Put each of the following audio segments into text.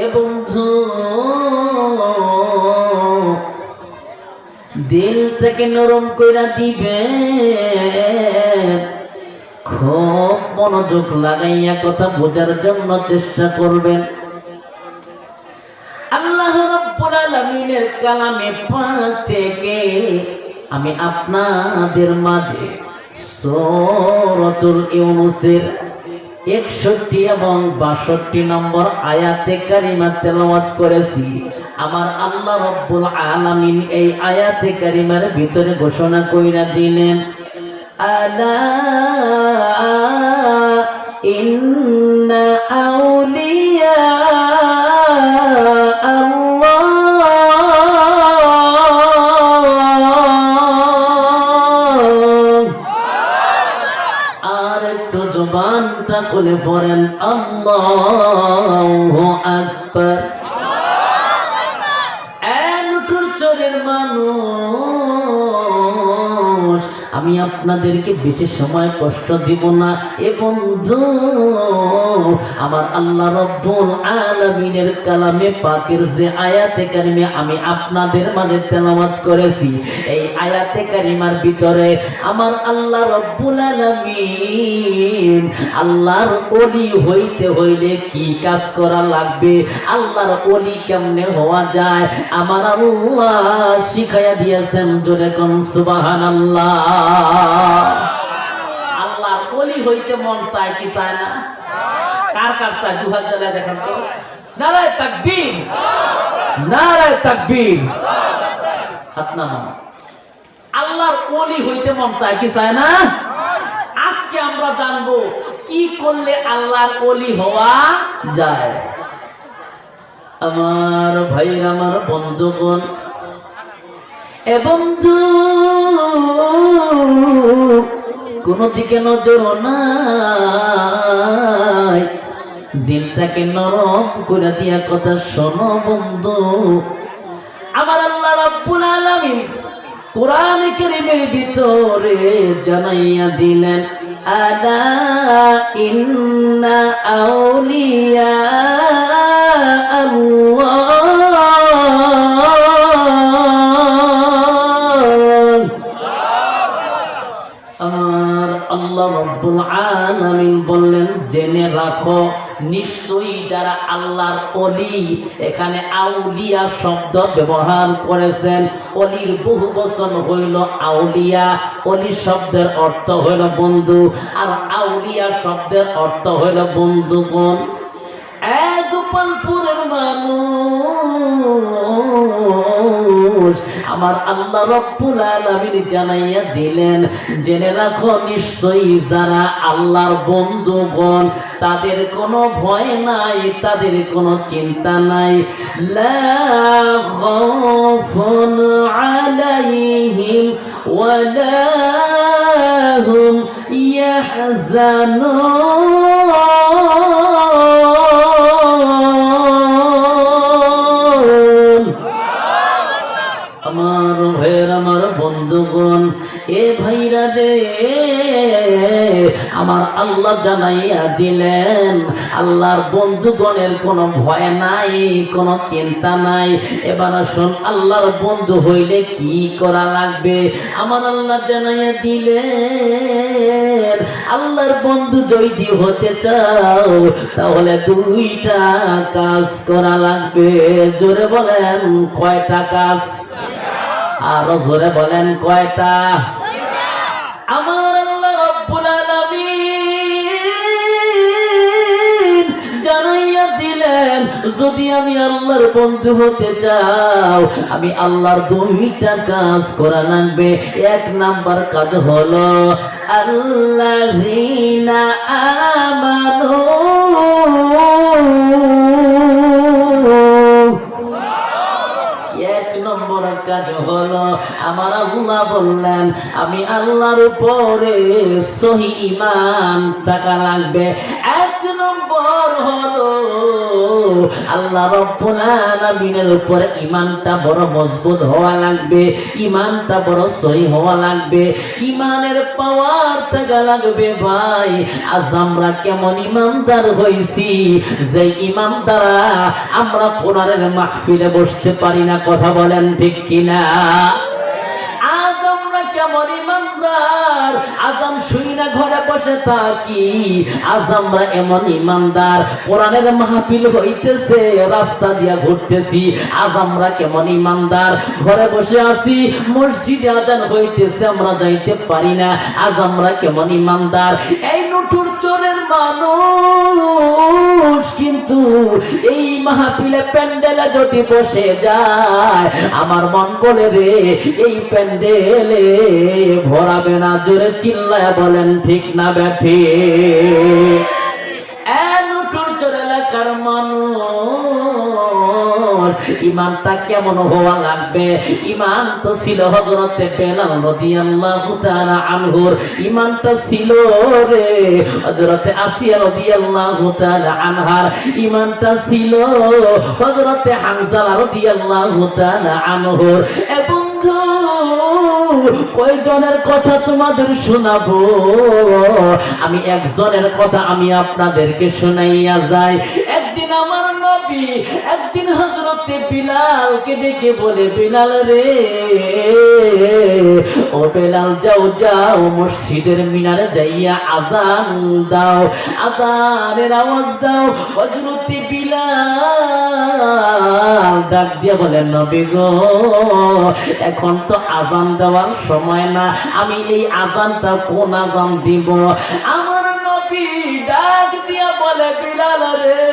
এ বন্ধু দিলটাকে নরম কইরা দিবে, খুব মনোযোগ লাগাইয়া কথা বোঝার জন্য চেষ্টা করবেন। আল্লাহ রাব্বুল আলামিনের কালামে পাক থেকে আমি আপনাদের মাঝে সূরাতুল ইউনূসের 61 এবং 62 নম্বর আয়াতে কারিমা তেলাওয়াত করেছি। আমার আল্লাহ রাব্বুল আলামিন এই আয়াতে কারিমার ভিতরে ঘোষণা কইরা দিলেন, আলা ইন্না আউলিয়া জবানটা খুলে পড়েন আল্লাহু আকবার। এনুটুর চোরের মানুষ, আমি আপনাদেরকে বেশি সময় কষ্ট দিব না। এ বন্ধু আমার আল্লাহ রাব্বুল আলামিনের কালামে পাকের যে আয়াতে কারিমে আমি আপনাদের মাঝে তেলাওয়াত করেছি, এই আয়াতে কারিমার ভিতরে আমার আল্লাহ রাব্বুল আলামিন আল্লাহর ওলি হইতে হইলে কি কাজ করা লাগবে, আল্লাহর ওলি কেমনে হওয়া যায় আমার আল্লাহ শিখাইয়া দিয়েছেন। জোরে কোন সুবহানাল্লাহ। আল্লাহর ওলি হইতে মন চায় কি চায় না? কার কার চায়? দুহাত জ্বালায় দেখান তো। নারায়ে তাকবীর, নারায়ে তাকবীর। আপনারা আল্লাহর ওলি হইতে মন চায় কি চায় না? আজকে আমরা জানবো কি করলে আল্লাহর ওলি হওয়া যায়। আমার ভাইরা, আমার বন্ধুগণ, এ বন্ধু কোন দিকে নজর নাই, দিলটাকে নরম করে দিয়া কথা শোনো বন্ধু। আমার আল্লাহ রাব্বুল আলামিন কোরআন কারীমের ভিতরে জানাইয়া দিলেন, আলা ইন্না আউলিয়া আল্লাহ রাব্বুল আলামিন বললেন, জেনে রাখো নিশ্চয়ই যারা আল্লাহর ওলি, এখানে আউলিয়া শব্দ ব্যবহার করেছেন। ওলির বহু বচন হইল আউলিয়া। ওলি শব্দের অর্থ হইল বন্ধু, আর আউলিয়া শব্দের অর্থ হইল বন্ধুগণ। গোপালপুরের মানুষ আমার আল্লাহ রাব্বুল আলামিন জানাইয়া দিলেন, জেনে রাখো নিশ্চয়ই যারা আল্লাহর বন্ধুগণ তাদের কোনো ভয় নাই, তাদের কোনো চিন্তা নাই। লা খাউফুন আলাইহিম ওয়ালা হুম ইয়াহজানুন। আমার ভাইয়ের, আমার বন্ধুগণ, এ ভাইরা রে, আমার আল্লাহ জানাইয়া দিলেন আল্লাহর বন্ধুগণের কোনো ভয় নাই, কোনো চিন্তা নাই। এবার আসুন আল্লাহর বন্ধু হইলে কি করা লাগবে আমার আল্লাহ জানাইয়া দিলেন। আল্লাহর বন্ধু যদি হতে চাও তাহলে দুইটা কাজ করা লাগবে। জোরে বলেন কয়টা কাজ? আরো জোরে বলেন কয়টা? আমার আল্লাহ রাব্বুল আলামিন জানাইয়া দিলেন, যদি আমি আল্লাহর বন্ধু হতে চাও আমি আল্লাহর দুইটা কাজ করা লাগবে। এক নাম্বার কাজ হলো আল্লাযীনা আমানু, কাজ হলো আমার আল্লাহ বললেন আমি আল্লাহর উপরে সহি ঈমান থাকা লাগবে। এক নম্বর নম্বর হলো আল্লাহ রাব্বুল আলামিনের উপরে ঈমানটা বড় মজবুত হওয়া লাগবে, ঈমানটা বড় সহি হওয়া লাগবে, ঈমানের পাওয়ার থাকা লাগবে। ভাই আজ আমরা কেমন ঈমানদার হইছি যে ঈমানদাররা আমরা কোরআনের মাহফিলে বসতে পারি না, কথা বলেন ঠিক কিনা? আজ আমরা কেমন ঈমানদার, আজান শুনি না ঘরে বসে থাকি। আজ আমরা এমন ঈমানদার, কোরআনের মাহফিল হইতেছে রাস্তা দিয়া ঘুরতেছি। আজ আমরা কেমন ঈমানদার, ঘরে বসে আছি মসজিদে আজান হইতেছে আমরা যাইতে পারি না। আজ আমরা কেমন ঈমানদার। এই নটুর চোরের মানুষ কিন্তু এই মাহফিলে প্যান্ডেলে যদি বসে যায় আমার মন বলে রে এই প্যান্ডেলে ভরাবে না। জোরে চিল্লায় বলেন ঠিক না ব্যাঠি? নটুর চোর এলাকার মানুষ ঈমানটা কেমন হওয়া লাগবে? ঈমান তো ছিল হযরতে বেলাল রাদিয়াল্লাহু তাআলা আনহুর, ঈমানটা ছিল রে হযরতে আসিয়া রাদিয়াল্লাহু তাআলা আনহার, ঈমানটা ছিল হযরতে হামজা রাদিয়াল্লাহু তাআলা আনহুর। এ বন্ধু কয়জনের কথা তোমাদের শোনাবো? আমি একজনের কথা আমি আপনাদেরকে শোনাইয়া যাই। একদিন আমার নবী একদিন হযরতে বিলালকে ডেকে বলে, বিলাল রে ও বেলাল যাও যাও মসজিদের মিনারে যাইয়া আজান দাও, আজানের আওয়াজ দাও। হযরতে বিলাল ডাক দিয়ে বলেন, নবী গো এখন তো আজান দেওয়ার সময় না, আমি এই আজানটা কোন আজান দিব? আমার নবী ডাক দিয়া বলে, বিলাল রে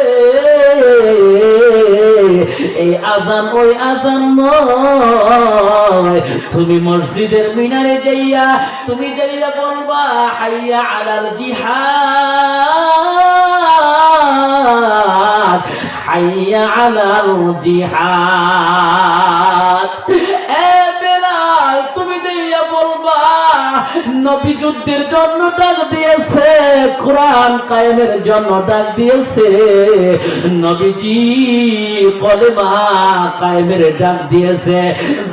এই আজান ওই আজান নয়, তুমি মসজিদের মিনারে যাইয়া তুমি যাইয়া বলবা হাইয়া আলাল জিহাদ, হাইয়া আলাল জিহাদ। এ বেলাল তুমি যাইয়া বলবা নবী যুদ্ধের জন্য ডাক দিয়েছে, কোরআন কায়েমের জন্য ডাক দিয়েছে, নবীজি কলেমা কায়েমের ডাক দিয়েছে।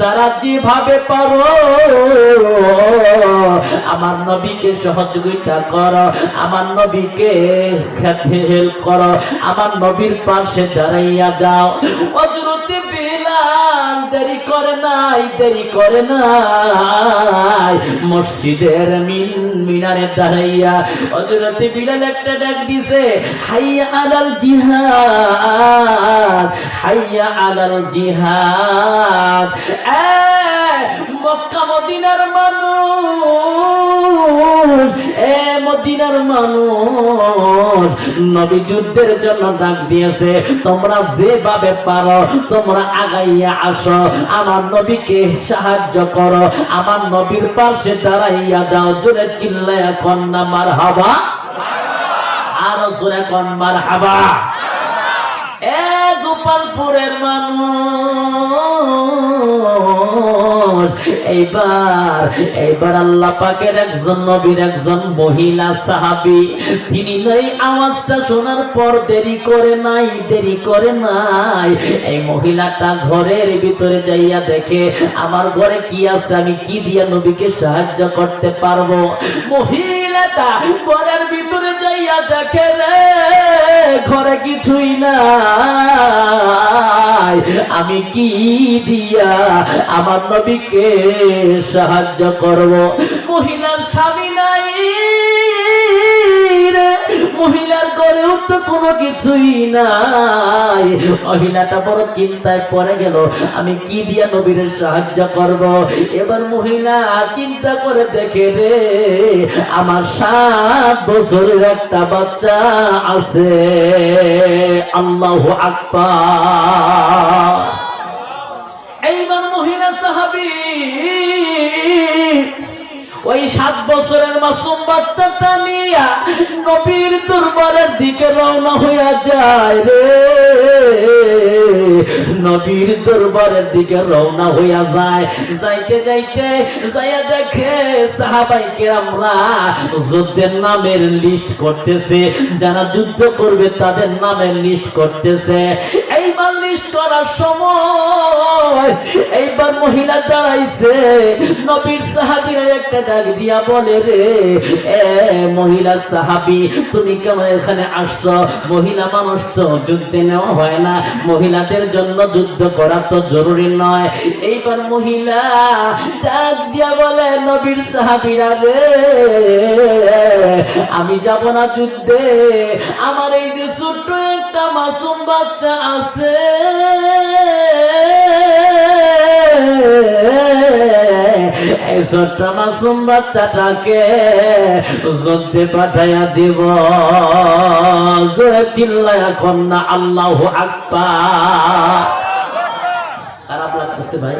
যারা যেভাবে পারো আমার নবীকে সহযোগিতা করো, আমার নবীকে হেল্প করো, আমার নবীর পাশে দাঁড়াইয়া যাও। হযরতে বিলাল দেরি করে নাই, দেরি করে নাই, মসজিদের মিনারে দাঁড়াইয়া হযরতে বিলাল একটা ডাক দিছে, হাইয়া আলাল জিহাদ, হাইয়া আলাল জিহাদ। মক্কা মদিনার মানুষ, মদিনার মানুষ নবী যুদ্ধের জন্য ডাক দিয়েছে, তোমরা যেভাবে পারো তোমরা আগাইয়া আসো, আমার নবীকে সাহায্য করো, আমার নবীর পাশে দাঁড়াইয়া যাও। জোরে চিল্লায়া কন্যা মারহাবা, আরো জোরে কন মারহাবা। গোপালপুরের মানুষ এইবার আল্লাহ পাকের একজন নবীর একজন মহিলা সাহাবী, তিনি এই আওয়াজটা শোনার পর দেরি করে নাই, দেরি করে নাই। এই মহিলাটা ঘরের ভিতরে যাইয়া দেখে আমার ঘরে কি আছে, আমি কি দিয়া নবীকে সাহায্য করতে পারবো। মহিলাটা ঘরের ভিতরে যাইয়া দেখে রে ঘরে কিছুই নাই, আমি কি দিয়া আমার নবীকে সাহায্য করব? মহিলার স্বামী নাই রে, মহিলার ঘরেও তো কোনো কিছুই নাই। মহিলাটা বড় চিন্তায় পড়ে গেল, আমি কি দিয়া নবীর সাহায্য করব? এবার মহিলা চিন্তা করে দেখে রে আমার 7 বছরের একটা বাচ্চা আছে। আল্লাহু আকবার। এইবার মহিলা সাহাবী ওই 7 বছরের মাসুম বাচ্চাটা নিয়া নবীর দরবারের দিকে রওনা হইয়া যায় রে। নবীর দরবারের দিকে রওনা হইয়া যায়। যাইতে যাইতে যাইয়া দেখে সাহাবায়ে কেরামরা যুদ্ধের নামের লিস্ট করতেছে, যারা যুদ্ধ করবে তাদের নামের লিস্ট করতেছে। এইবার লিস্ট করার সময় এইবার মহিলা দাঁড়াইছে, নবীর সাহাবীরা একটা ডাক দিয়া বলে, রে এ মহিলা সাহাবী, তুমি কেন এখানে আসছো? মহিলা মানুষ তো যুদ্ধে নেওয়া হয় না, মহিলাদের জন্য যুদ্ধ করা তো জরুরি নয়। এইবার মহিলা ডাক দিয়া বলে, নবীর সাহাবীরা রে, আমি যাব না যুদ্ধে, আমার এই যে ছোট্ট একটা মাসুম বাচ্চা আছে, এই ছোট্ট মাসুম বাচ্চাটাকে যুদ্ধে পাঠাইয়া দিব। জোরে চিল্লায়া কন্যা আল্লাহু আকবার। খারাপ লাগতেছে ভাই?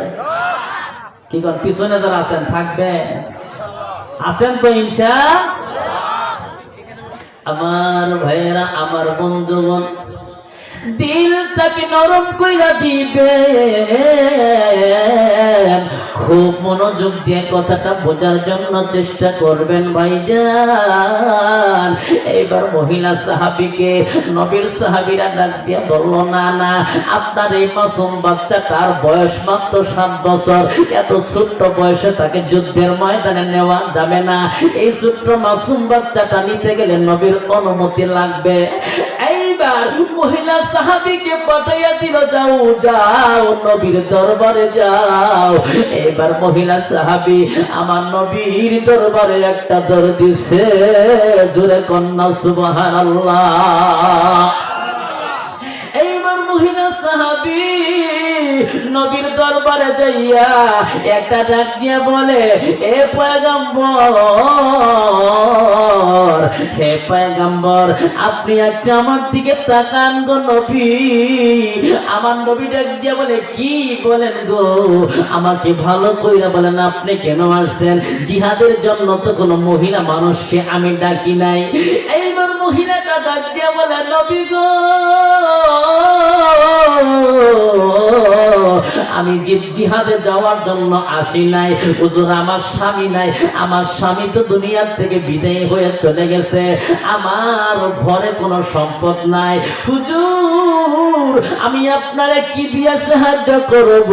কি কোন পিছনে যারা আছেন থাকবেন? আছেন তো ইনশাআল্লাহ? আমার ভাইয়েরা, আমার বন্ধুগণ, দিলটাকে নরম কইরা দিবেন, খুব মনোযোগ দিয়ে কথাটা বোঝার জন্য চেষ্টা করবেন ভাইজান। এইবার মহিলা সাহাবীকে নবীর সাহাবীরা ডাক দিয়ে বলল, না না, আপনার এই মাসুম বাচ্চাটার বয়স মাত্র 7 বছর, এত ছোট্ট বয়সে তাকে যুদ্ধের ময়দানে নেওয়া যাবে না। এই ছোট্ট মাসুম বাচ্চাটা নিতে গেলে নবীর অনুমতি লাগবে। এইবার মহিলা সাহাবীকে পাঠাইয়া দিল, যাও যাও নবীর দরবারে যাও। এবার মহিলা সাহাবী আমার নবীর দরবারে একটা দর দিছে, জোরে কন্যা সুবহানাল্লাহ। এইবার মহিলা সাহাবী নবীর দরবারে যাইয়া একটা ডাক দিয়া বলে, এ পয়গম্বর, হে পয়গম্বর, আপনি একটা আমার দিকে তাকান গো নবী। আমার নবী ডাক দিয়া বলে, কি বলেন গো? আমাকে ভালো কইরা বলেন, আপনি কেন আসছেন? জিহাদের জন্য তো কোনো মহিলা মানুষকে আমি ডাকি নাই। এইবার মহিলাটা ডাক দিয়া বলে, নবী গো, আমি জিহাদে যাওয়ার জন্য আসি নাই হুজুর, আমার স্বামী নাই, আমার স্বামী তো দুনিয়ার থেকে বিদায় হয়ে চলে গেছে, আমার ঘরে কোনো সম্পদ নাই হুজুর, আমি আপনারে কি দিয়া সাহায্য করব?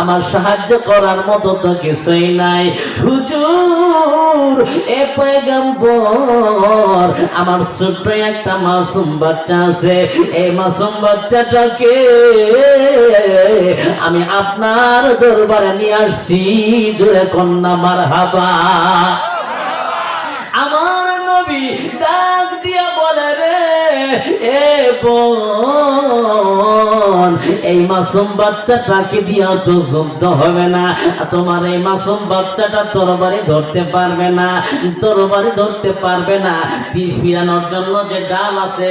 আমার সাহায্য করার মতো তো কিছুই নাই হুজুর। এ পয়গম্বর, আমার ছোট্ট একটা মাসুম বাচ্চা আছে, এই মাসুম বাচ্চাটাকে আমি আপনার দরবারে নিয়ে আসছি, জোরে কন্যা মারহাবা। আমার নবী ডাক দিয়া বলে, রে এ বোন, এই মাসুম বাচ্চাটাকে দিয়া তো যুদ্ধ হবে না, তোমার এই মাসুম বাচ্চাটা তরবারি ধরতে পারবে না, তরবারি ধরতে পারবে না, তীর ফিরানোর জন্য যে ডাল আছে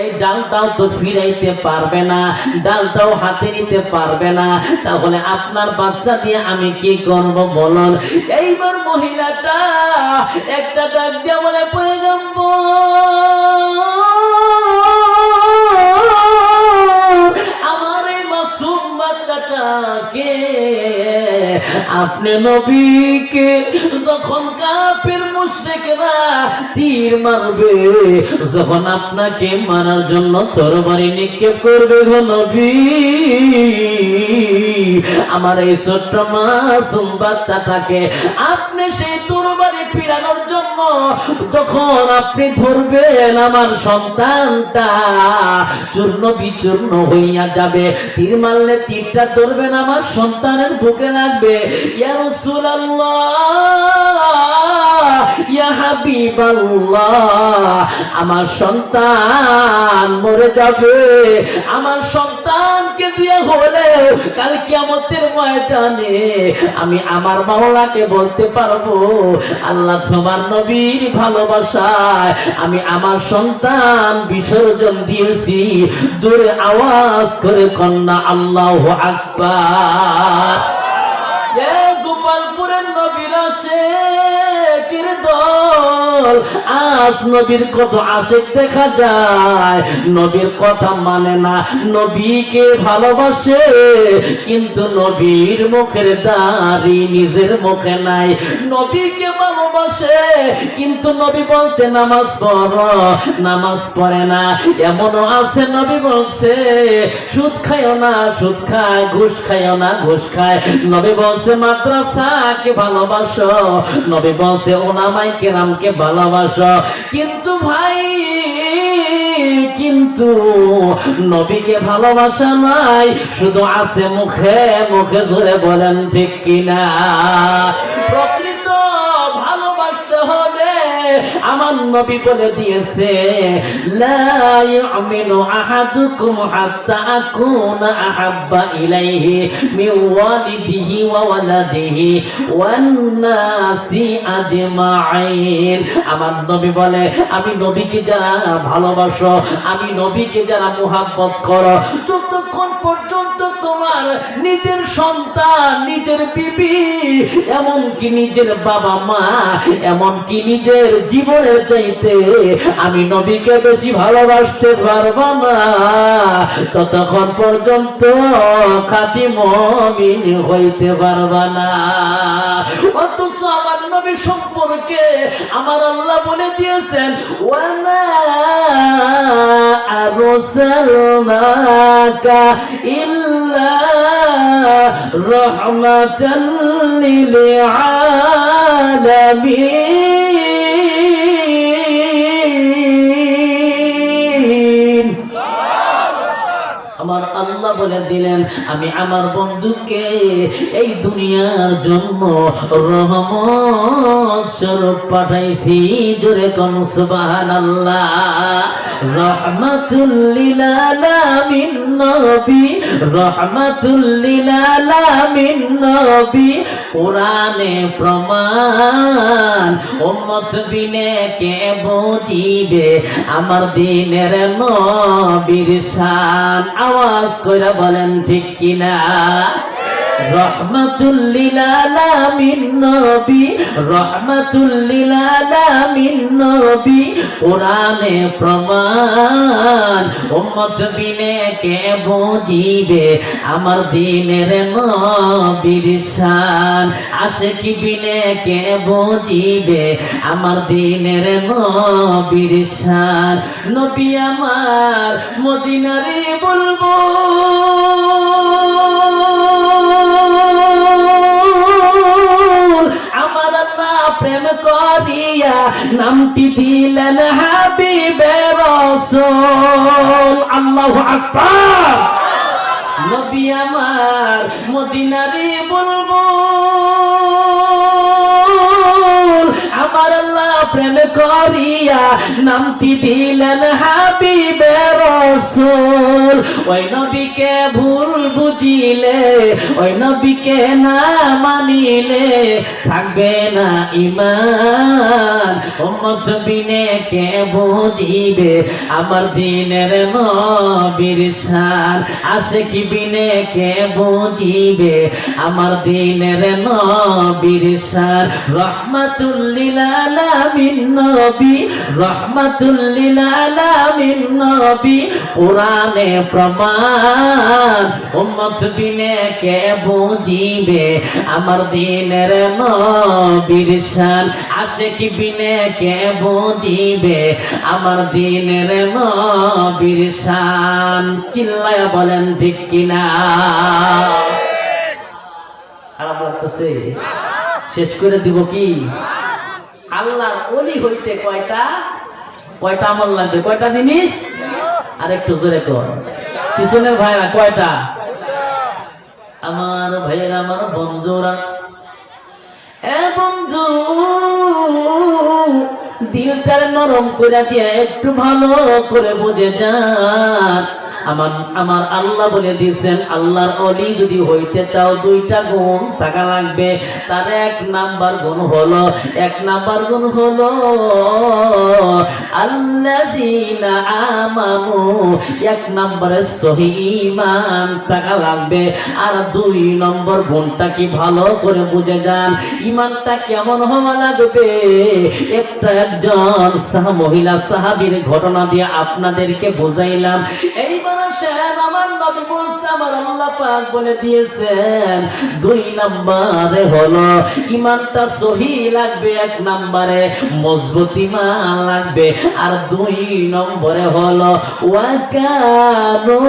এই ডালটাও তো ফিরাইতে পারবে না, ডালটাও হাতে নিতে পারবে না, তাহলে আপনার বাচ্চা দিয়ে আমি কি করব বলুন? এইবার মহিলাটা একটা ডাক দিয়ে বলে, পয়গম্বর, আমার এই মাসুম বাচ্চাটাকে আপনি নবীকে যখন কাফির মুশরিকরা তীর মারবে, যখন আপনাকে মারার জন্য তরবারি নিক্ষেপ করবে গো নবী, আমার এই ছোট্ট মাসুম বাচ্চাটাকে আপনি সেই তরবারি ফিরানোর জন্য যখন আপনি ধরবেন, আমার সন্তানটা চূর্ণ বিচূর্ণ হইয়া যাবে, তীর মারলে তীরটা ধরবেন আমার সন্তানের বুকে লাগবে। ইয়া রাসূলুল্লাহ, ইয়া হাবিবাল্লাহ, আমার সন্তান মরে যাবে, আমার সন্তানকে দিয়ে হলে কাল কিয়ামতের ময়দানে আমি আমার মাওলাকে বলতে পারবো, আল্লাহ তোমার নবীর ভালোবাসায় আমি আমার সন্তান বিসর্জন দিয়েছি। জোরে আওয়াজ করে কন্যা আল্লাহু আকবার। গোপালপুরের নবীর শেখের দল পাগল। আজ নবীর কত আশিক দেখা যায়, নবীর কথা মানে না, নবীকে ভালোবাসে, কিন্তু নবীর মুখের দাড়ি নিজের মুখে নাই। নবীকে ভালোবাসে, কিন্তু নবী বলছে নামাজ পড়ো, নামাজ পড়ে না। এমনও আছে নবী বলছে সুদ খাইও না, সুদ খায়, ঘুষ খাইও না, ঘুষ খায়। নবী বলছে মাদ্রাসাকে ভালোবাসো, নবী বলছে ওলামায়ে কেরামকে ভালোবাসো। কিন্তু ভাই, কিন্তু নবীকে ভালোবাসা নাই, শুধু আছে মুখে মুখে। জোরে বলেন ঠিক কিনা? প্রকৃত ভালোবাসতে হলে আমার নবী বলে দিয়েছে লা ইউমিনু আহাদুকুম হাত্তা আকুনা আহাব্বা ইলাইহি মিন ওয়ালিদিহি ওয়া ওয়ালাদিহি ওয়ান নাসি আজমাইন। আমার নবী বলে আমি নবীকে যারা ভালোবাসো, আমি নবীকে যারা মুহাব্বত করো, যতক্ষণ পর্যন্ত তোমার নিজের সন্তান, নিজের বিবি, এমনকি নিজের বাবা মা, এমনকি নিজের জীবনের চাইতে আমি নবীকে বেশি ভালোবাসতে পারবা না, ততক্ষণ পর্যন্ত খাঁটি মুমিন হইতে পারবা না। অথচ আমার নবী সম্পর্কে আমার আল্লাহ বলে দিয়েছেন ওয়ামা আরসালনাকা ইল্লা রাহমাতাল লিল আলামিন। আমার আল্লাহ বলে দিলেন আমি আমার বন্ধুকে এই দুনিয়ার জন্য রহমত স্বরূপ পাঠাইছি। জোরে কোন সুবহানাল্লাহ। রহমাতুল লিল আলামিন নবী, রহমাতুল লিল আলামিন নবী, কোরআনে প্রমাণ। উম্মত বিনে কে বুঝিবে আমার দিনের নবীর শান। আওয়াজ কইরা বলেন ঠিক কিনা? রহমাতুল লিল আলামিন নবী, রহমাতুল লিল আলামিন নবী, কোরআনে প্রমাণ। উম্মত বিনে কে বুঝিবে আমার দিনের নবীর শান। আশিকি বিনে কে বুঝিবে আমার দিনের নবীর শান। নবী আমার মদিনারে বলবো প্রেম করিয়া নামটি দিলেন হাবিবে রাসূল। আল্লাহু আকবার। নবী আমার মদিনারে বুলবুল, আমার আল্লাহ প্রেম করিয়া নামটি দিলেন হাবিবে রাসূল। ওই নবীকে ভুল বুঝিলে, ওই নবীকে না মানিলে থাকবে না ঈমান। উম্মত বিনে কে বুঝিবে আমার দিনের নবীর শান। আশিকি বিনে কে বুঝিবে আমার দিনের নবীর শান। রহমাতুল লিল আলামিন নবী, রহমাতুল লিল আলামিন নবী, কোরআনে প্রমাণ। উম্মত বিনে কে বুঝিবে আমার দিনের নবীর শান। আশিকি বিনে কে বুঝিবে আমার দিনের নবীর শান। চিল্লায়া বলেন ঠিক কিনা? খারাপ লাগতেছে? শেষ করে দিব কি? আল্লাহর ওলি হইতে কয়টা কয়টা আমল লাগবে? কয়টা জিনিস? আর একটু জোরে কর পিছনের ভাইরা, কয়টা? আমার ভাইয়েরা, আমার বন্ধুরা, এ বন্ধু দিলটারে নরম করে দিয়ে একটু ভালো করে বুঝে যান। আমার আমার আল্লাহ বলে দিয়েছেন, আল্লাহর ওলি যদি হইতে চাও দুইটা গুণ থাকা লাগবে। তার এক নাম্বার গুণ হলো আল্লাযীনা আমানু, এক নম্বরে সহি ঈমান থাকা লাগবে। আর দুই নম্বর গুণটা কি ভালো করে বুঝে যান, ঈমানটা কেমন হওয়া লাগবে। একজন মহিলা সাহাবীর ঘটনা দিয়ে আপনাদেরকে বুঝাইলাম। এইবার আসেন, আমার নবী বলছে, আমার আল্লাহ পাক বলে দিয়েছেন দুই নম্বরে হলো ঈমানটা সহি লাগবে, এক নম্বরে মজবুত ঈমান লাগবে, আর দুই নম্বরে হলো ওয়া কানু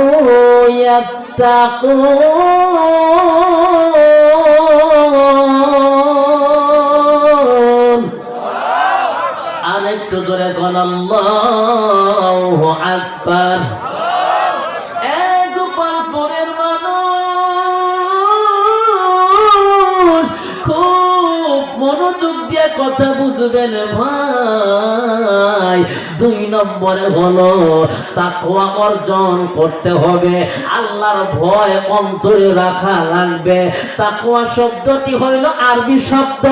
ইয়াত্তাকুন। আর একটু জোরে কোন আল্লাহু আকবার। গোপালপুরের মানুষ খুব মনোযোগ দিয়ে কথা বুঝবেন ভাই। দুই নম্বরে হলো তাকওয়া অর্জন করতে হবে, আল্লাহর ভয় অন্তরে রাখা লাগবে। তাকওয়া শব্দটি হইল আরবি শব্দ,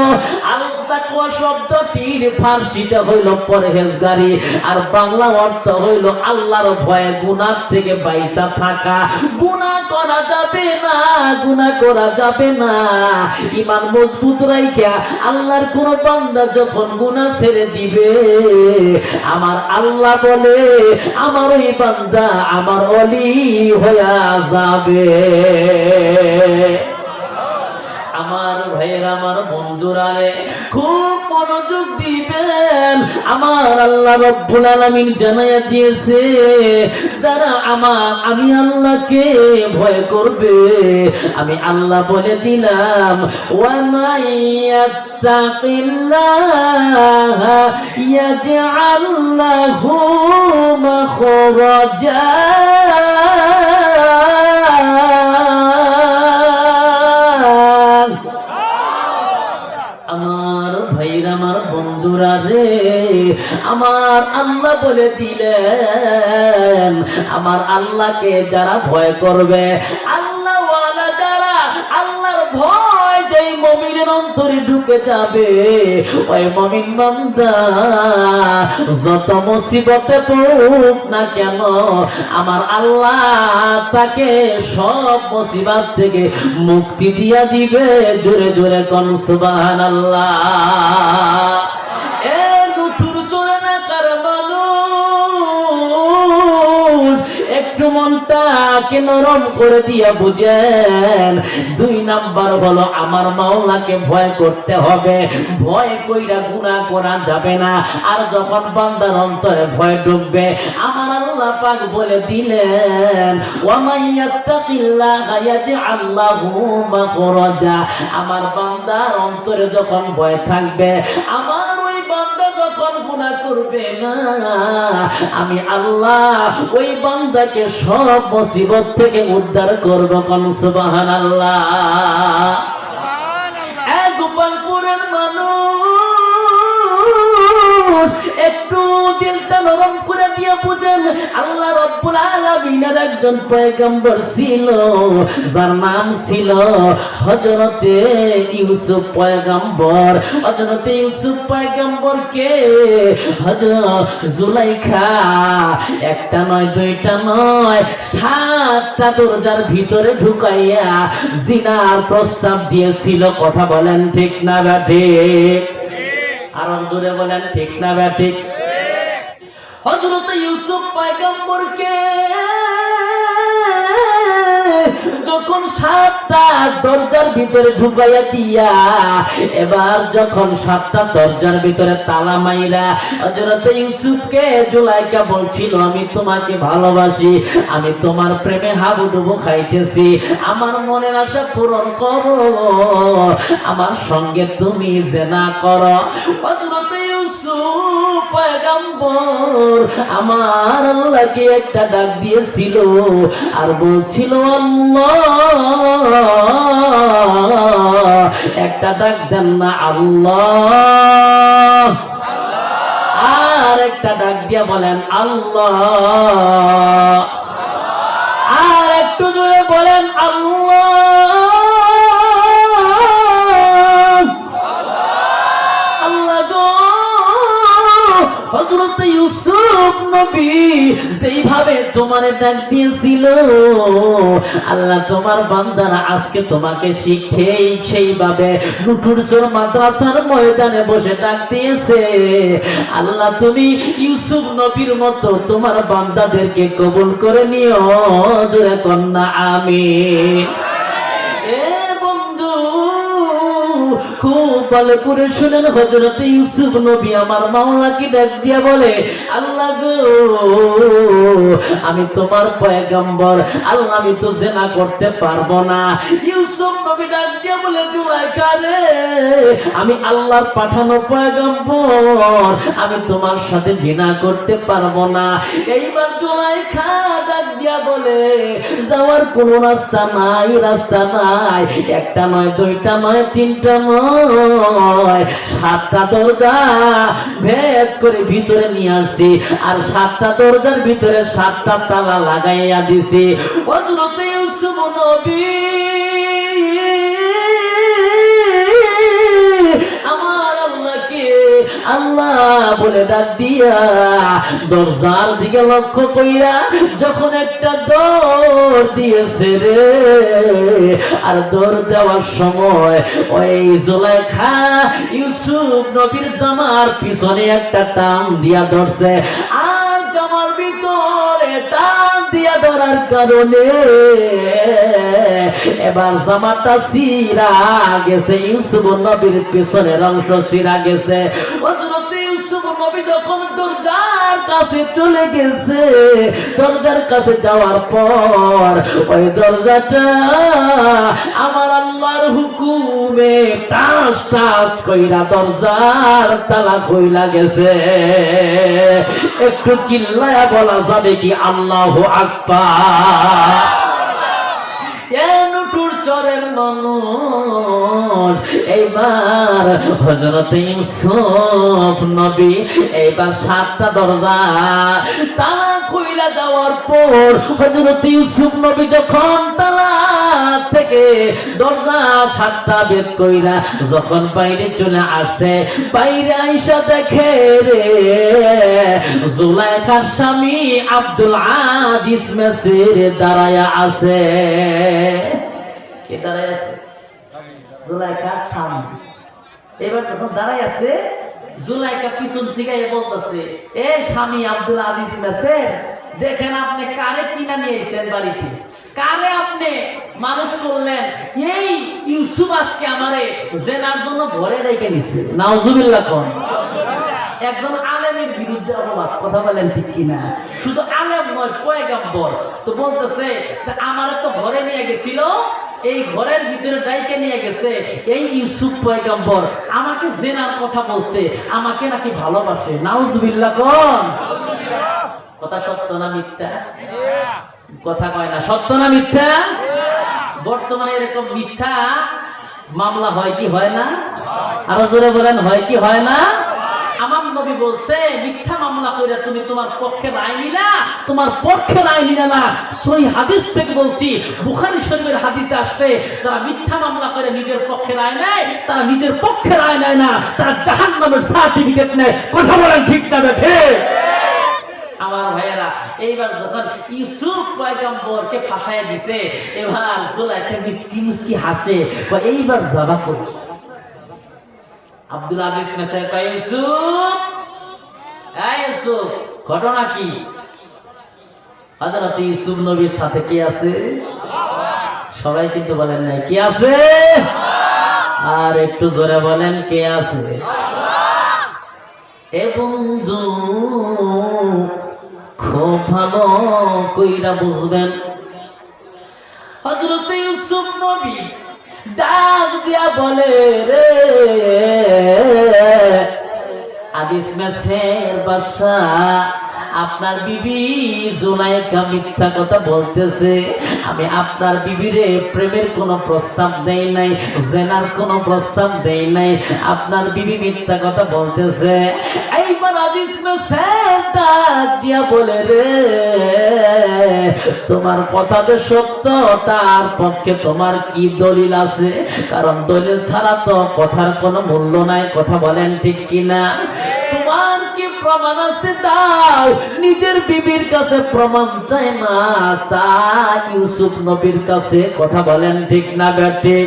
তাকওয়া শব্দটির ফার্সিতে হইল পরহেজগারি, আর বাংলা অর্থ হইল আল্লাহর ভয়ে গুনাহ থেকে বাইসা থাকা। গুনাহ করা যাবে না, ঈমান মজবুত রাইখা আল্লাহর কোন বান্দা যখন গুনাহ ছেড়ে দিবে, আমার আল্লাহ বলে আমার ওই বান্দা আমার ওলি হইয়া যাবে। আমার ভাইয়ের, আমার বন্ধুরা রে, খুব মনোযোগ দিবেন। আমার আল্লাহ রব্বুল আলামিন জানাইয়া দিয়েছে, যারা আমি আল্লাহকে ভয় করবে, আমি আল্লাহ বলে দিলাম ওয়া মাইয়াত্তাকিল্লাহা ইয়াজআল লাহু মাখরাজা। আমার ভাইরা, আমার বন্ধুরা রে, আমার আল্লাহ বলে দিলেন, আমার আল্লাহকে যারা ভয় করবে, আল্লাহওয়ালা যারা, আল্লাহর ভয় যেই মুমিনের অন্তরে ঢুকে যাবে, ওই মুমিন বান্দা যত মুসিবতে পড়ুক না কেন, আমার আল্লাহ তাকে সব মুসিবত থেকে মুক্তি দিয়া দিবে। জোরে জোরে কোন সুবহানাল্লাহ। এ দুটুর জোরে না কার মানুষ, একটু মনটাকে নরম করে দিয়া বুঝেন। দুই নাম্বার হলো আমার মাওলাকে ভয় করতে হবে, ভয় কইরা গুনাহ করা যাবে না। আর যখন বান্দার অন্তরে ভয় ঢুকবে, আমার আল্লাহ পাক বলে দিলেন ওয়া মাইয়াত্তাকিল্লাহা ইয়াজআল লাহু মাখরাজা। আমার বান্দার অন্তরে যখন ভয় থাকবে, আমার ওই বান্দা যখন গুনাহ করবে না, আমি আল্লাহ ওই বান্দাকে সব মুসিবত থেকে উদ্ধার করব। কোন সুবহানাল্লাহ। গোপালপুরের মানুষ, একটু দিলটা নরম করে দিয়ে বুঝেন, আল্লাহ রাব্বুল আলামিনের একজন পয়গম্বর ছিল, যার নাম ছিল হযরতে ইউসুফ পয়গম্বর। হযরতে ইউসুফ পয়গম্বরকে হযরত জুলাইখা একটা নয়, দুইটা নয়, 7টা দরজার ভিতরে ঢুকাইয়া জিনার প্রস্তাব দিয়েছিল। কথা বলেন ঠিক না ঠিক? আরো জোরে বলেন ঠিক না ঠিক? হযরত ইউসুফ পয়গম্বরকে যখন 7টা দরজার ভিতরে ঢুকাইয়া দিয়া, এবার যখন 7টা দরজার ভিতরে তালা মাইরা হযরত ইউসুফকে জুলাইখা বলছিল, আমি তোমাকে ভালোবাসি, আমি তোমার প্রেমে হাবুডুবু খাইতেছি, আমার মনের আশা পূরণ করো, আমার সঙ্গে তুমি জিনা করো। হযরত ইউসুফ পয়গম্বর আমার আল্লাহকে একটা ডাক দিয়েছিল আর বলছিল আল্লাহ, একটা ডাক দেন না আল্লাহ, আর একটা ডাক দিয়া বলেন আল্লাহ। একটু জোরে বলেন আল্লাহ। আল্লাহ গো, হযরত ইউসুফ নবী যেইভাবে তোমারে ডাক দিয়েছিল, আল্লাহ তোমার বান্দারা আজকে তোমাকে শিখেই সেইভাবে নুটুরসর মাদ্রাসার ময়দানে বসে ডাক দিয়েছে। আল্লাহ তুমি ইউসুফ নবীর মতো তোমার বান্দাদেরকে কবুল করে নিও, জোরে কন্যা আমিন। খুব ভালো করে শুনেন, হযরত ইউসুফ নবী আমার মাওলাকে ডাক দিয়া বলে, আল্লাহ গো, আমি তোমার পয়গম্বর, আল্লাহ আমি তো জিনা করতে পারবো না। ইউসুফ নবী ডাক দিয়া বলে, জুলাইখা রে, আমি আল্লাহর পাঠানো পয়গম্বর, আমি তোমার সাথে জিনা করতে পারবো না। এইবার জুলাইখা ডাক দিয়া বলে, যাওয়ার কোনো রাস্তা নাই, রাস্তা নাই, একটা নয়, দুইটা নয়, তিনটা নয়, 7টা দরজা ভেদ করে ভিতরে নিয়ে আসছি, আর 7টা দরজার ভিতরে 7টা তালা লাগাইয়া দিছি। হযরত ইউসুফ নবী আমার আল্লাহকে আল্লাহ বলে ডাক দিয়া দরজার দিকে লক্ষ্য কইরা যখন একটা দৌড় দিয়েছে রে, আর দৌড় দেওয়ার সময় ওই জুলাইখা ইউসুফ নবীর জামার পিছনে একটা টান দিয়া ধরছে, আর জামার ভিতরে টান দিয়া ধরার কারণে এবার জামাটা ছিঁড়া গেছে, ইউসুফ নবীর পিছনের অংশ ছিঁড়া গেছে। হযরত ইউসুফ নবী যখন দরজার কাছে চলে গেছে, দরজার কাছে যাওয়ার পর ওই দরজাটা আমার আল্লাহর হুকুমে টাস টাস কইরা দরজার তালা খুইলা গেছে। একটু চিল্লায়া বলা যাবে কি আল্লাহু আকবার? চরের মানুষ এইবার হযরত ইউসুফ নবী এইবার 7টা দরজা তালা খুইলা যাওয়ার পর হযরত ইউসুফ নবী যখন তালা থেকে দরজা 7টা বের কইরা যখন বাইরে চলে আসে, বাইরে আইসা দেখে রে জুলাইখার স্বামী আব্দুল আজিজ মেসির দাঁড়ায়া আছে। দাঁড়ায় আছে জুলাইখার স্বামী। এবার যখন দাঁড়ায় আছে, জুলাইখা পিছন থেকে বলতেছে, এ স্বামী আব্দুল আজিজ মেসের, দেখেন আপনি কারে কিনা নিয়েছেন বাড়িতে, কারে আপনি মানুষ করলেন, এই ইউসুফ আজকে আমারে জেনার জন্য ঘরে রেখে নিছে। নাউজুবিল্লাহ কোন একজন আলেমের বিরুদ্ধে অপবাদ, কথা বলেন ঠিক কিনা? শুধু আলেম নয়, পয়গম্বর। তো বলতেছে আমারে তো ঘরে নিয়ে গেছিল, এই ঘরের ভিতরে ডাইকে নিয়ে গেছে, এই ইউসুফ পয়গম্বর আমাকে জেনার কথা বলছে, আমাকে নাকি ভালোবাসে। নাউজুবিল্লাহ কোন কথা সত্য না মিথ্যা? কথা কয় না, সত্য না মিথ্যা? বর্তমানে এরকম মিথ্যা মামলা হয় কি হয় না? আরো জোরে বলেন, হয় কি হয় না? আমার নবী বলছে, মিথ্যা মামলা কইরা তুমি তোমার পক্ষে রায় নিলা, তোমার পক্ষে রায় নিলা না। সহিহ হাদিস থেকে বলছি, বুখারী শরীফের হাদিসে আসছে, যারা মিথ্যা মামলা করে নিজের পক্ষে রায় নেয়, তারা নিজের পক্ষে রায় নেয় না, তারা জাহান্নামের সার্টিফিকেট নেয়। কথা বলেন ঠিক না বেঠে? আমার ভাইয়েরা, এইবার যখন ইউসুফ পয়গম্বরকে ফাঁসাইয়া দিছে, এবার জুলাইখা মিষ্টি মিষ্টি হাসে, এইবার যাবা কই? আব্দুল আজিজ মেসায় কয়, ইউসুফ, এই ইউসুফ, ঘটনা কি? হযরত ইউসুফ নবীর সাথে কি আছে? সবাই কিন্তু বলেন নাই কি আছে? আর একটু জোরে বলেন কে আছে? এবং খুব ভালো কইরা বুঝবেন, হযরত ইউসুফ নবী ডাক দিয়া বলে, রে আজিজ মেসের বাদশা, আপনার বিবি জুলাইখা মিথ্যা কথা বলতেছে, আমি আপনার বিবিরে প্রেমের কোনো প্রস্তাব দেই নাই, জেনার কোনো প্রস্তাব দেই নাই। আপনার বিবি মিথ্যা কথা বলতেছে। এইবার আজিজ মেসেটা দিয়া বলে, রে তোমার কথা যে সত্য, তার পক্ষে তোমার কি দলিল আছে? কারণ দলিল ছাড়া তো কথার কোনো মূল্য নাই। কথা বলেন ঠিক কিনা? তোমার কি প্রমাণ আছে? দাও। নিজের বিবির কাছে প্রমাণ চাই না, চাই ইউসুফ নবীর কাছে। কথা বলেন ঠিক না বেটি?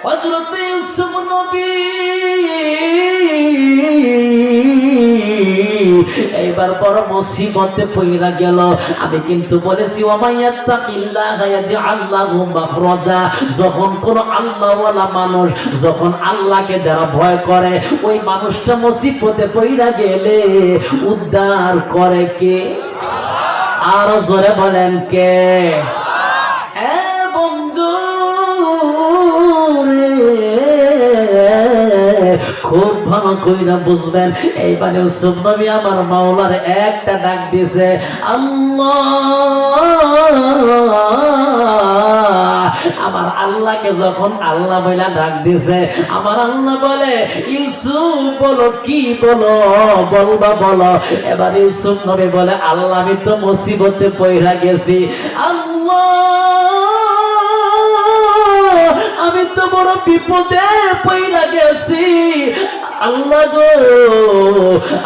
হযরত ইউসুফ নবী এইবার বড় মুসিবতে পইরা গেল। আমি কিন্তু বলেছি ওয়ামাইয়াত্তাকিল্লাহা ইয়াজআল লাহু মাখরাজা। যখন কোন আল্লাহওয়ালা মানুষ, যখন আল্লাহকে যারা ভয় করে, ওই মানুষটা মুসিবতে পইরা গেলে উদ্ধার করে কে? আর জোরে বলেন কে? বন্ধু খুব ভালো কইরা বুঝবেন। এইবার ইউসুফ নবী আমার মাওলার একটা ডাক দিছে, আল্লাহ। আমার আল্লাহকে যখন আল্লাহ বইলা ডাক দিছে, আমার আল্লাহ বলে, ইউসুফ বলো, কি বলো, বলবা বলো। এবার ইউসুফ নবী বলে, আল্লাহ আমি তো মুসিবতে পইরা গেছি। আল্লাহ আমি তো বড় বিপদে পইরা গেছি। আল্লাহ গো,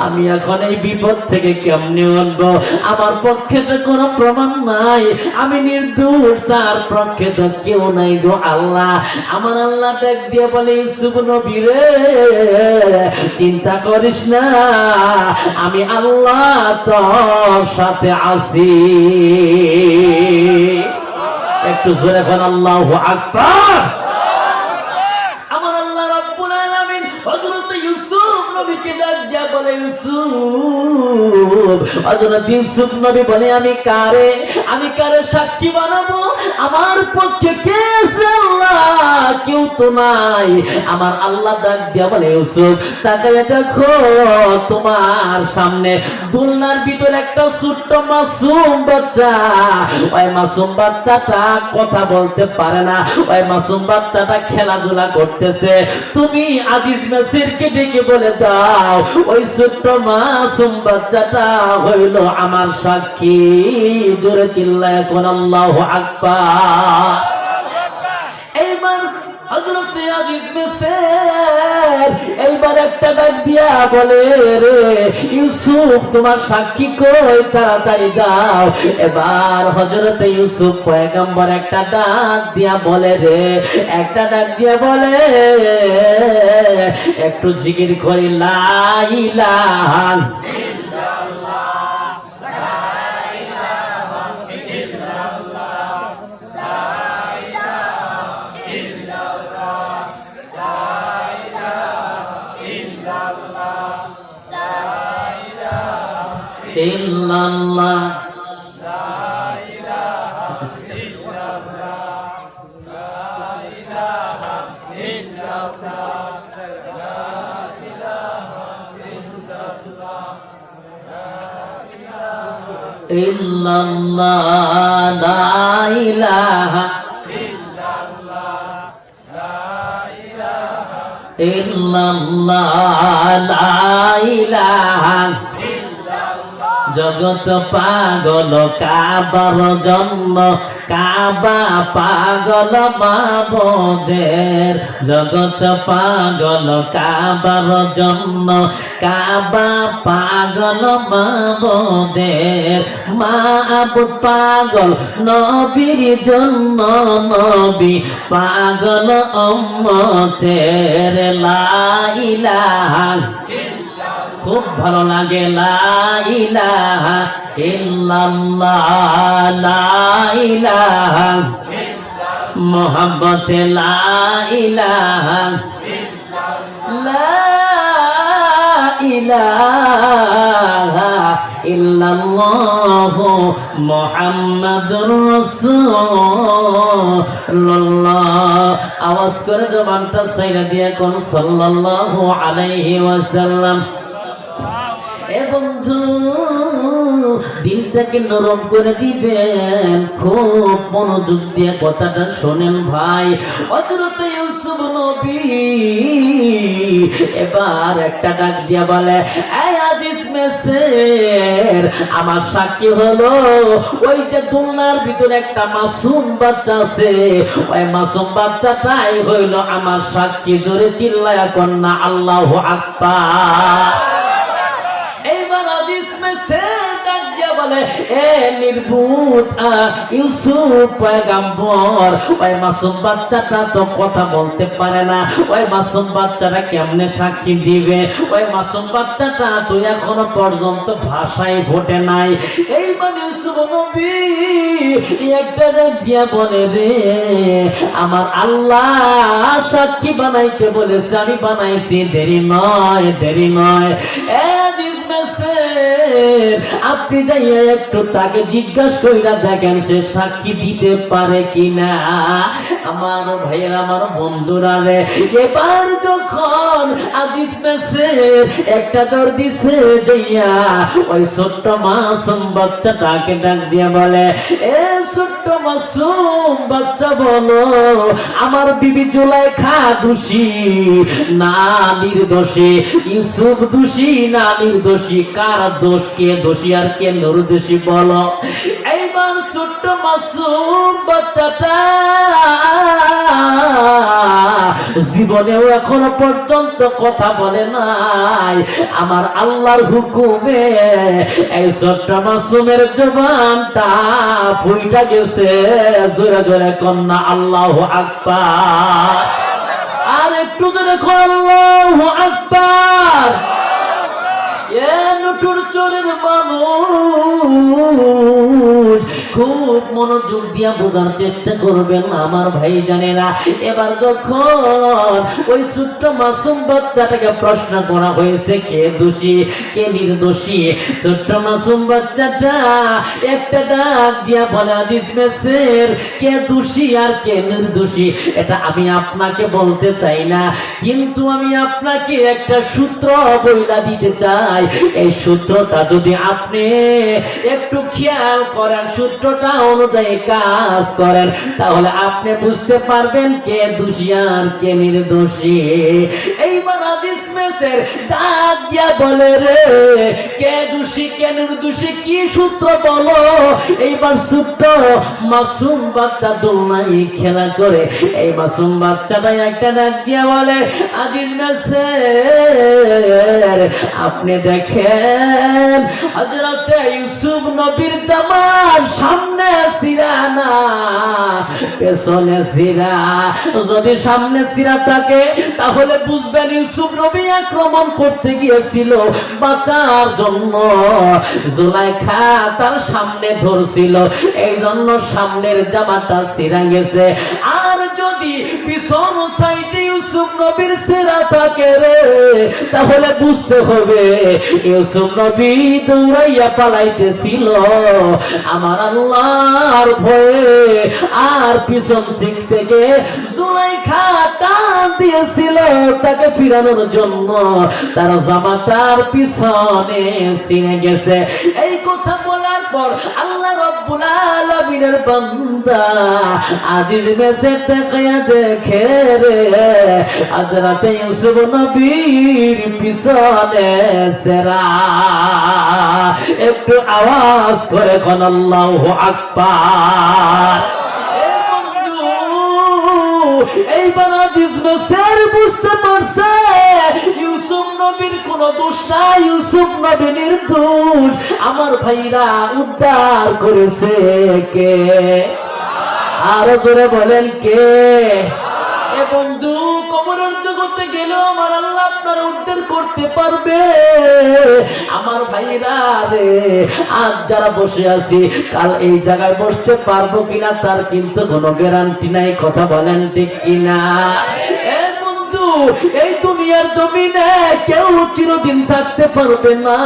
আমি এখন এই বিপদ থেকে কেমনে উঠবো? আমার পক্ষে তো কোনো প্রমাণ নাই, আমি নির্দোষ, তার পক্ষে তো কেউ নাই গো আল্লাহ। আমার আল্লাহ ডাক দিয়ে বলে, ইউসুফ নবী রে চিন্তা করিস না, আমি আল্লাহ তোর সাথে আছি। একটু জোরে বল আল্লাহু আকবার। হযরত ইউসুফ নবীকে ডাক দিয়া বলে, ইউসুফ। হযরত ইউসুফ নবী বলে, আমি কারে সাক্ষী বানাবো? আমার পক্ষে কে আছে? আল্লাহ, কেউ তো নাই। আমার আল্লাহ ডাক দিয়া বলে, ইউসুফ তাকায় দেখো, তোমার সামনে দুলনার ভিতরে একটা ছোট্ট মাসুম বাচ্চা। ওই মাসুম বাচ্চাটা কথা বলতে পারে না, ওই মাসুম বাচ্চাটা খেলাধুলা করতেছে। তুমি আজিজ মেসিরকে ডেকে বলে দাও, ওই ছোট্ট মাসুম বাচ্চাটা হইল আমার সাক্ষী। জোরে চিল্লায় এখন আল্লাহু আকবার। এইবার হযরত আজিজ মেসির এইবার একটা ডাক দিয়া বলে, রে ইউসুফ তোমার সাক্ষী কই, তাড়াতাড়ি দাও। এবার হযরত ইউসুফ পয়গম্বর একটা ডাক দিয়া বলে, রে একটা ডাক দিয়া বলে, একটু জিকির করি, লা ইলাহা ইল্লাল্লাহ, লা ইলাহা ইল্লাল্লাহ, লা ইলাহা ইল্লাল্লাহ, লা ইলাহা ইল্লাল্লাহ, লা ইলাহা ইল্লাল্লাহ, লা ইলাহা ইল্লাল্লাহ, লা ইলাহা। জগৎ পাগল কাবার জন্য, কাবা পাগল মাবুদের। জগৎ পাগল কাবার জন্য, কাবা পাগল মাবুদের। মাবুদ পাগল নবীর জন্য, নবী পাগল উম্মতের। লা ইলাহা, খুব ভালো লাগে, লা ইলাহা ইল্লাল্লাহ, লা ইলাহা মুহাম্মদে, লা ইলাহা, লা ইলাহা ইল্লাল্লাহু মুহাম্মাদুর রাসূলুল্লাহ। আওয়াজ করে জবানটা ছাইরা দিয়ে কোন সাল্লাল্লাহু আলাইহি ওয়াসাল্লাম। এ বন্ধু দিনটাকে নরম করে দিবেন। খুব মনোযোগ দিয়ে কথাটা শোনেন ভাই। হযরত ইউসুফ নবী এবার একটা ডাক দিয়া বলে, এই আজিজ মেসের, আমার সাক্ষী হলো ওই যে দুলনার ভিতরে একটা মাসুম বাচ্চা আছে, ওই মাসুম বাচ্চাটাই হইল আমার সাক্ষী। জোরে চিল্লায়া কন্যা আল্লাহু আকবার। এইবার আজিজ মেসের ডাক দিয়া বলে, এ নির্বুত ইউসুফ পয়গম্বর, ওই মাসুম বাচ্চাটা তো কথা বলতে পারে না, ওই মাসুম বাচ্চাটা কেমনে সাক্ষী দিবে? ওই মাসুম বাচ্চাটা তো এখনো পর্যন্ত ভাষায় ফোটে নাই। এইবার ইউসুফ নবী একটা ডাক দিয়া বলে, রে আমার আল্লাহ সাক্ষী বানাইতে বলেছে, আমি বানাইছি, দেরি নয় দেরি নয়। আপনি যাইয়া একটু তাকে জিজ্ঞাসা কইরা দেখেন সে সাক্ষী দিতে পারে কিনা। আমার ভাইয়ের, আমার বন্ধুরা রে, এবার যখন আজিজ মেসের একটা দর দিছে যাইয়া ওই ছোট্ট মাসুম বাচ্চাটাকে ডাক দিয়া বলে, এ ছোট্ট মাসুম বাচ্চা বলো, আমার বিবি জুলাইখা দোষী না নির্দোষী? ইউসুফ দোষী না নির্দোষী? কার দোষ? কে দোষী আর কে নির্দোষী বলো? এইবার ছোট্ট মাসুম বাচ্চাটা জীবনেও এখনো পর্যন্ত কথা বলে নাই। আমার আল্লাহর হুকুমে এই ছোট্ট মাসুমের জবানটা ফুইটা গেছে। জোরে জোরে কন্যা আল্লাহু আকবার। আর একটু জোরে আল্লাহু আকবার। এ নটুর চোরের মানুষ, খুব মনোযোগ দিয়া বোঝার চেষ্টা করবেন আমার ভাই জানেরা। এবার যখন ওই ছোট্ট মাসুম বাচ্চাটাকে প্রশ্ন করা হয়েছে কে দোষী কে নির্দোষী, ছোট্ট মাসুম বাচ্চাটা একটা ডাক দিয়া বলে, আজিজ মেসের, কে দোষী আর কে নির্দোষী এটা আমি আপনাকে বলতে চাই না, কিন্তু আমি আপনাকে একটা সূত্র বইলা দিতে চাই। এই সূত্রটা যদি আপনি একটু খেয়াল করেন, সূত্রটা অনুযায়ী কাজ করেন, তাহলে আপনি বুঝতে পারবেন কে দোষী আর কে নির্দোষী। এইবার আজিজ মেসের ডাক দিয়া বলে, রে কে দোষী কে নির্দোষী কি সূত্র বলো? এইবার ছোট্ট মাসুম বাচ্চা দোলনায় খেলা করে এই মাসুম বাচ্চাটা একটা ডাক দিয়া বলে, আজিজ মেসের, আপনি দেখেন হযরত ইউসুফ নবীর জামার সামনে সিরা না পেছনে সিরা। যদি সামনে সিরা থাকে তাহলে বুঝবেন ইউসুফ নবী আক্রমণ করতে গিয়েছিল বাঁচার জন্য, জুলাইখা তার সামনে ধরছিল, এই জন্য সামনের জামাটা সিরা গেছে। আর যদি পিছন সাইডে ইউসুফ নবীর সিরা থাকে রে, তাহলে বুঝতে হবে ইউসুফ নবী দৌড়াইয়া পালাইতেছিল আমার আল্লাহর ভয়ে, আর পিছন দিক থেকে জুলাইখা টান দিয়েছিল তাকে ফিরানোর জন্য, তার জামাতার পিছনে ছিঁড়ে গেছে। এই কথা বলার পর আল্লাহ রাব্বুল আলামিনের বান্দা আজিজ মেসে তাকায়া দেখে রে হযরত ইউসুফ নবীর পিছনে সেরা। একটু আওয়াজ করে কোন আল্লাহু আকবার। এইবার আজিজ মেসের বুঝতে পারছে ইউসুফ নবীর কোন দোষ নাই, ইউসুফ নবী নির্দোষ। আমার ভাইরা উদ্ধার করেছে কে? আরো জোরে বলেন কে? এ বন্ধু, কবরের জগতে গেলেও আমার আল্লাহ আপনার উদ্ধার করতে পারবে। আমার ভাইরা রে, আজ যারা বসে আছি কাল এই জায়গায় বসতে পারবো কিনা তার কিন্তু কোনো গ্যারান্টি নাই। কথা বলেন ঠিক কিনা? এই দুনিয়া দুনিয়ার জমিনে কেউ চিরদিন থাকতে পারবে না।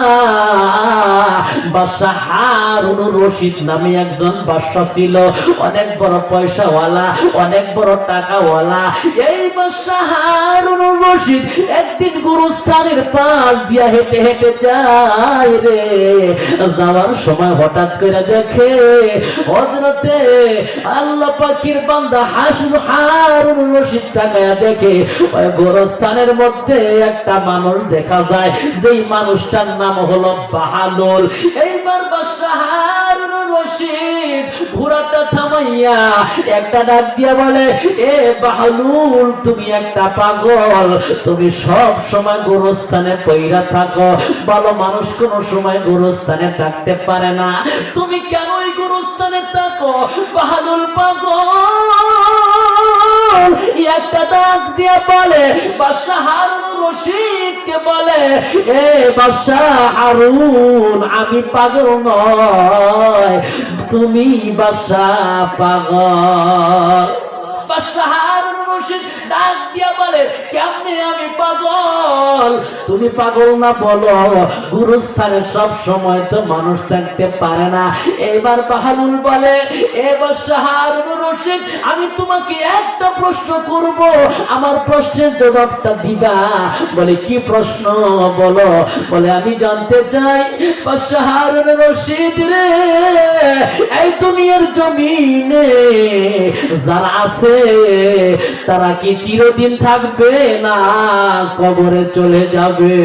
বাদশা হারুনুর রশিদ নামে একজন বাদশা ছিল, অনেক বড় পয়সাওয়ালা, অনেক বড় টাকাওয়ালা। এই বাদশা হারুনুর রশিদ একদিন গুরুস্থানের পাশ দিয়া হেঁটে হেঁটে যায় রে। যাওয়ার সময় হঠাৎ করে দেখে হযরতে আল্লাহ পাকের বান্দা হারুনুর রশিদ তাকায়া দেখে ওই গোরস্থানের মধ্যে একটা মানুষ দেখা যায়, যেই মানুষটার নাম হলো বাহালুল। এইবার বাদশা হারুনুর রশিদ ঘোড়াটা থামাইয়া একটা ডাক দিয়া বলে, এ বাহালুল, তুমি একটা পাগল, তুমি সব সময় গোরস্থানে পইরা থাকো, ভালো মানুষ কোন সময় গোরস্থানে থাকতে পারে না, তুমি কেন ওই গোরস্থানে থাকো? বাহালুল পাগল একটা ডাক দিয়া বলে, বাদশা হারুনুর রশিদকে বলে, এ বাদশা হারুন, আমি পাগল নয়, তুমি বাদশা পাগল। বাদশা হারুনুর রশিদ ডাক দিয়া বলে, কেমনে আমি পাগল? তুমি পাগল না বলো, গুরুস্থানে সব সময় তো মানুষ থাকতে পারে না। এবার বাহালুল বলে, এ বাদশা হারুনুর রশিদ, আমি তোমাকে একটা প্রশ্ন করব, আমার প্রশ্নের জবাবটা দিবা। বলে, কি প্রশ্ন বলো? বলে, আমি জানতে চাই বাদশা হারুনুর রশিদ রে, এই দুনিয়ার জমিনে যারা আছে তারা কি চিরদিন থাকবে না কবরে চলে যাবে?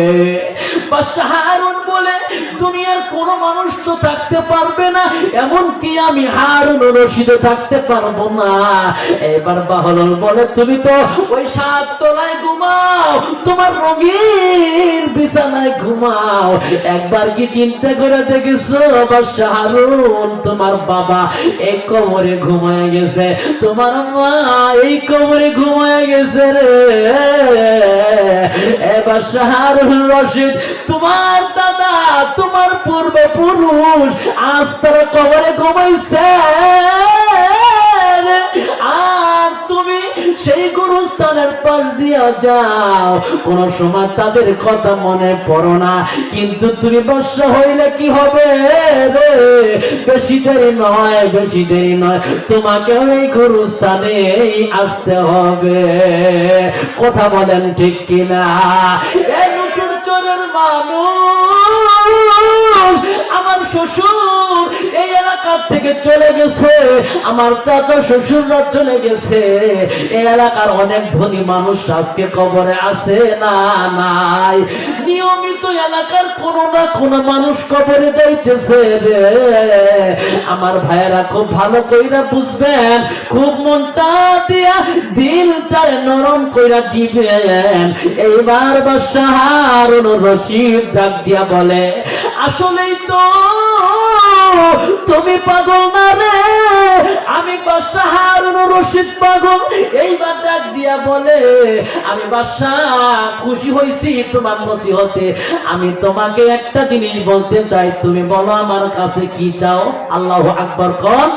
বাদশা হারুন বলে, দুনিয়ার কোন মানুষ তো থাকতে পারবে না, এমনকি আমি হারুনুর রশিদও থাকতে পারবো না। এবার বাহালুল বলে, তুমি তো ওই 7 তলায় ঘুমাও, তোমার রঙিন বিছানায় ঘুমাও, একবার কি চিন্তা করে দেখেছো বাদশা হারুন, তোমার বাবা এই কবরে ঘুমায় গেছে, তোমার মা এই কবরে ঘুমায় গেছে রে। এবার বাদশা হারুনুর রশিদ, তোমার দাদা, তোমার পূর্বপুরুষ আজ তারা কবরে ঘুমাইছে, আর তুমি সেই গুরুস্থানের পাশ দিয়া যাও, কোন সময় তাদের কথা মনে পড়ো না, কিন্তু তুমি বাদশা হইলে কি হবে রে? বেশি দেরি নয়, বেশি দেরি নয়, তোমাকে ওই গুরুস্থানে আসতে হবে। কথা বলেন ঠিক কিনা? এই লুটের চোরের মানুষ, আমার শ্বশুর এই এলাকা থেকে চলে গেছে, আমার চাচা শ্বশুররা চলে গেছে, এই এলাকার অনেক ধনী মানুষ আজকে কবরে আছে না নাই? নিয়মিত এলাকার কোন না কোন মানুষ কবরে যাইতেছে রে। আমার ভাইয়েরা খুব ভালো কইরা বুঝবেন, খুব মনটা দিয়া দিলটারে নরম কইরা দিবেন। এইবার বাদশা হারুনুর রশিদ ডাক দিয়া বলে, আসলেই তো তুমি পাগল না রে, আমি বাদশা হারুনুর রশিদ পাগল। এইবার ডাক দিয়া বলে, আমি বাদশা খুশি হইছি তোমার নসিহতে, আমি তোমাকে একটা জিনিস বলতে চাই, তুমি বলো আমার কাছে কি চাও? আল্লাহু আকবার কর।